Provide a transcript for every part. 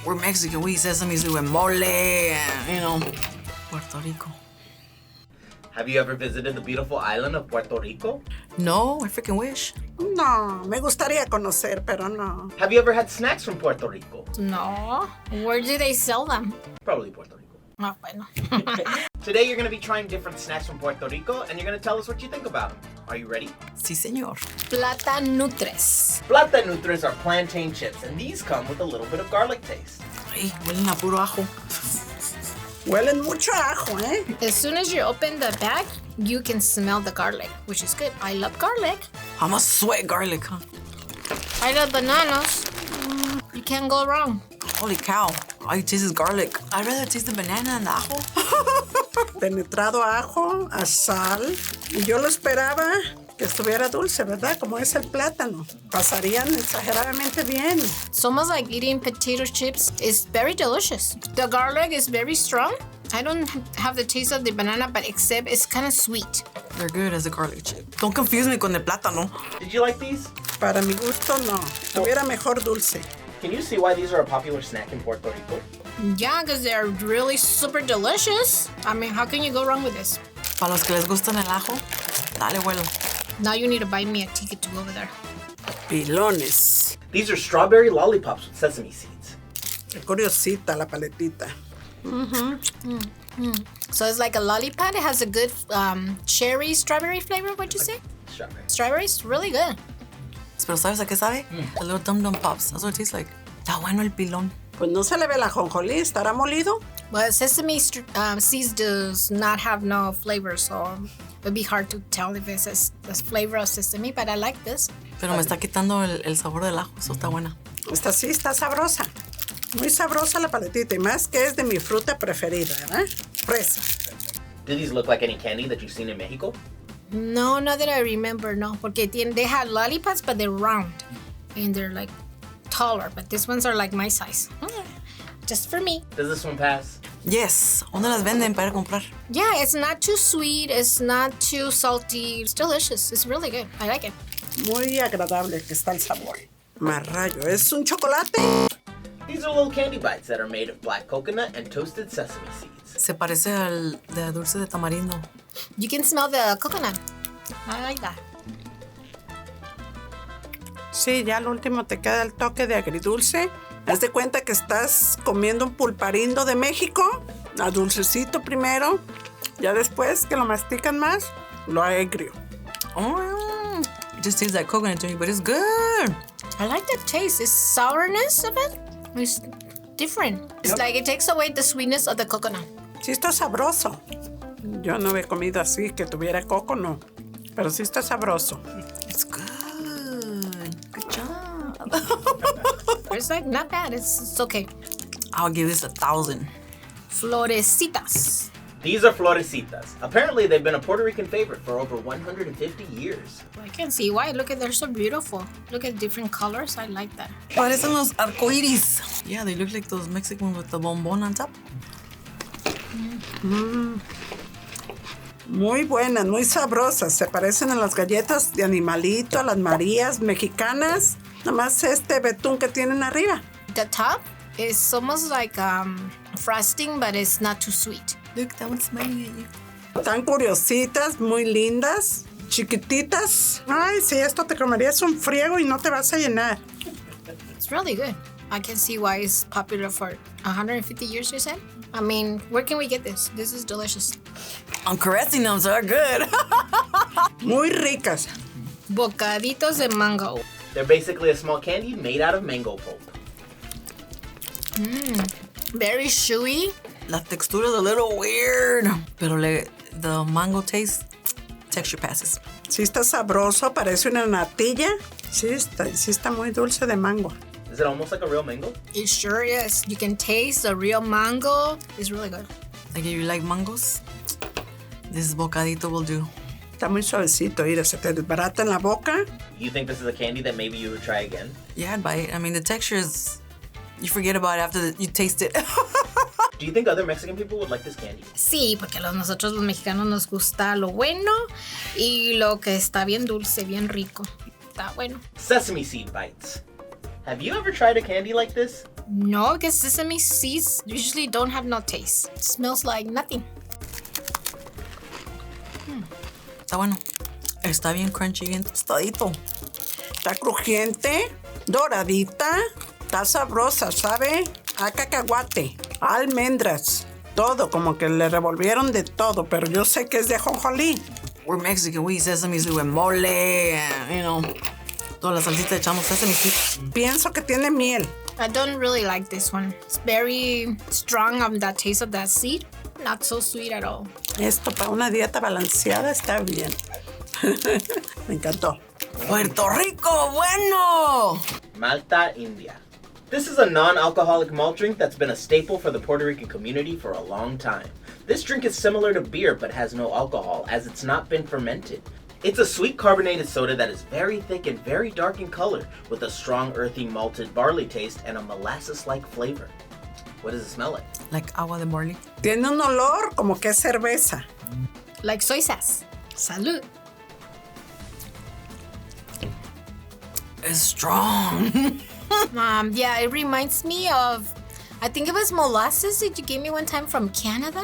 We're Mexican. We eat sesame seed with mole and, you know, Puerto Rico. Have you ever visited the beautiful island of Puerto Rico? No, I freaking wish. No, me gustaría conocer, pero no. Have you ever had snacks from Puerto Rico? No. Where do they sell them? Probably Puerto Rico. Oh, bueno. Today you're going to be trying different snacks from Puerto Rico and you're going to tell us what you think about them. Are you ready? Sí, señor. Platanutres. Platanutres are plantain chips and these come with a little bit of garlic taste. Ay, huelen a puro ajo. Huelen mucho ajo, ¿eh? As soon as you open the bag, you can smell the garlic, which is good. I love garlic. I'm a sweat garlic, huh? I love bananas. You can't go wrong. Holy cow. All you taste is garlic. I'd rather taste the banana than the ajo. Penetrado a ajo, a sal. Y yo lo esperaba que estuviera dulce, ¿verdad? Como es el plátano. Pasarían exageradamente bien. It's almost like eating potato chips. It's very delicious. The garlic is very strong. I don't have the taste of the banana, but except it's kind of sweet. They're good as a garlic chip. Don't confuse me con el plátano. Did you like these? Para mi gusto, no. Estuviera mejor dulce. Can you see why these are a popular snack in Puerto Rico? Yeah, because they're really super delicious. I mean, how can you go wrong with this? Para los que les gustan el ajo, dale vuelo. Now you need to buy me a ticket to go over there. Pilones. These are strawberry lollipops with sesame seeds. Qué curiosita la paletita. So it's like a lollipop. It has a good cherry strawberry flavor. What'd you say? Strawberry. Strawberries, really good. Pero ¿sabes a qué sabe? A little dum-dum pops. That's what it tastes like. Está bueno el pilón. Pues no se le ve el ajonjolí, ¿estará molido? Well, sesame seeds does not have no flavor, so it'd be hard to tell if it's the flavor of sesame, but I like this. Pero me está quitando el sabor del ajo. Eso está buena. Esta sí está sabrosa. Muy sabrosa la paletita y más que es de mi fruta preferida, ¿verdad? Fresa. Do these look like any candy that you've seen in Mexico? No, not that I remember, no. Porque they have lollipops, but they're round. And they're like taller, but these ones are like my size. Just for me. Does this one pass? Yes. ¿Dónde las venden para ir a comprar? Yeah, it's not too sweet. It's not too salty. It's delicious. It's really good. I like it. Muy agradable que está el sabor. Marrallo, ¿es un chocolate? These are little candy bites that are made of black coconut and toasted sesame seeds. Se parece al de dulce de tamarindo. You can smell the coconut. I like that. Sí, ya al último te queda el toque de agridulce. Haz de cuenta que estás comiendo un pulparindo de México, a dulcecito primero, ya después que lo mastican más, lo agrio. Oh, it just tastes like coconut to me, but it's good. I like the taste. It's sourness of it. It's different. It's like it takes away the sweetness of the coconut. Sí está sabroso. Yo no he comido así que tuviera coco, no. Pero sí está sabroso. It's good. Good job. It's like not bad. It's okay. I'll give this 1,000. Florecitas. These are Florecitas. Apparently, they've been a Puerto Rican favorite for over 150 years. I can see why. Look at, they're so beautiful. Look at different colors. I like that. Parecen los arcoíris. Yeah, they look like those Mexican with the bonbon on top. Muy buenas, muy sabrosas. Se parecen a las galletas de animalito, a las Marías mexicanas. Nada más este betún que tienen arriba. The top is almost like frosting, but it's not too sweet. Look, that one's smiling at you. Tan curiositas, muy lindas, chiquititas. Ay, si esto te comerías un friego y no te vas a llenar. It's really good. I can see why it's popular for 150 years, you said? I mean, where can we get this? This is delicious. I'm caressing them, so they're good. Muy ricas. Bocaditos de mango. They're basically a small candy made out of mango pulp. Very chewy. La textura is a little weird, pero the mango taste, texture passes. Sí está sabroso, parece una natilla. Sí está muy dulce de mango. Is it almost like a real mango? It sure is. You can taste the real mango. It's really good. Like if you like mangoes, this bocadito will do. Está muy suavecito, mira, se te desbarata en la boca. You think this is a candy that maybe you would try again? Yeah, I'd buy it. I mean, the texture is, you forget about it after you taste it. Do you think other Mexican people would like this candy? Sí, porque nosotros los mexicanos nos gusta lo bueno y lo que está bien dulce, bien rico. Está bueno. Sesame seed bites. Have you ever tried a candy like this? No, because sesame seeds usually don't have no taste. It smells like nothing. Está bueno. Está bien crunchy, bien tostadito. Está crujiente, doradita, está sabrosa, ¿sabe? A cacahuate, almendras, todo, como que le revolvieron de todo, pero yo sé que es de ajonjolí. We're Mexican. We eat sesame seed with mole and, you know, toda la salsita echamos sesame seed. Pienso que tiene miel. I don't really like this one. It's very strong on the taste of that seed. Not so sweet at all. Esto para una dieta balanceada está bien. Me encantó. Puerto Rico, bueno! Malta India. This is a non-alcoholic malt drink that's been a staple for the Puerto Rican community for a long time. This drink is similar to beer but has no alcohol as it's not been fermented. It's a sweet carbonated soda that is very thick and very dark in color with a strong earthy malted barley taste and a molasses-like flavor. What does it smell like? Like agua de barley. Tiene un olor como que es cerveza. Like soy sauce. Salud. It's strong. Yeah, it reminds me of, I think it was molasses that you gave me one time from Canada.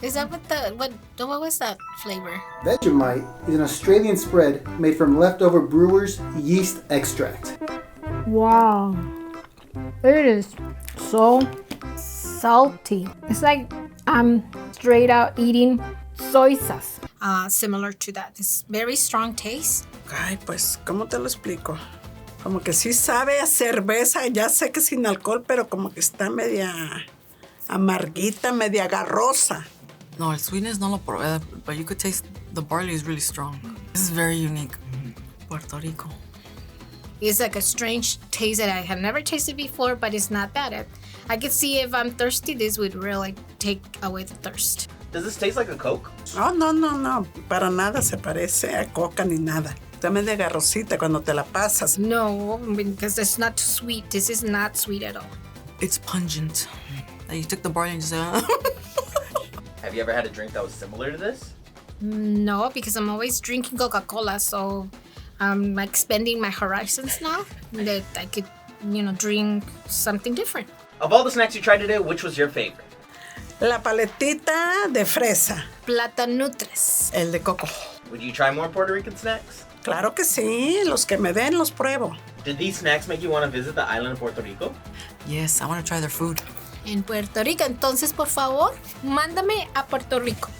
Is that what was that flavor? Vegemite is an Australian spread made from leftover brewer's yeast extract. Wow. It is so salty. It's like I'm straight out eating soy sauce. Similar to that. It's very strong taste. Ay, pues, ¿cómo te lo explico? Como que sí sabe a cerveza, ya sé que sin alcohol, pero como que está media amarguita, media garrosa. No, el sweetness no lo probé, but you could taste the barley is really strong. This is very unique. Puerto Rico. It's like a strange taste that I have never tasted before, but it's not bad. I could see if I'm thirsty, this would really take away the thirst. Does this taste like a Coke? No, para nada se parece a coca ni nada. Está media garrosita cuando te la pasas. No, because it's not sweet. This is not sweet at all. It's pungent. Like you took the barley and just Have you ever had a drink that was similar to this? No, because I'm always drinking Coca-Cola, so I'm expanding my horizons now that I could, drink something different. Of all the snacks you tried today, which was your favorite? La paletita de fresa. Platanutres. el de coco. Would you try more Puerto Rican snacks? Claro que sí, los que me den los pruebo. Did these snacks make you want to visit the island of Puerto Rico? Yes, I want to try their food. En Puerto Rico, entonces, por favor, mándame a Puerto Rico.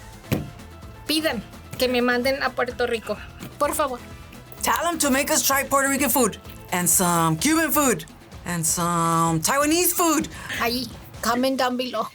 Pidan que me manden a Puerto Rico. Por favor. Tell them to make us try Puerto Rican food and some Cuban food and some Taiwanese food. Ahí, comment down below.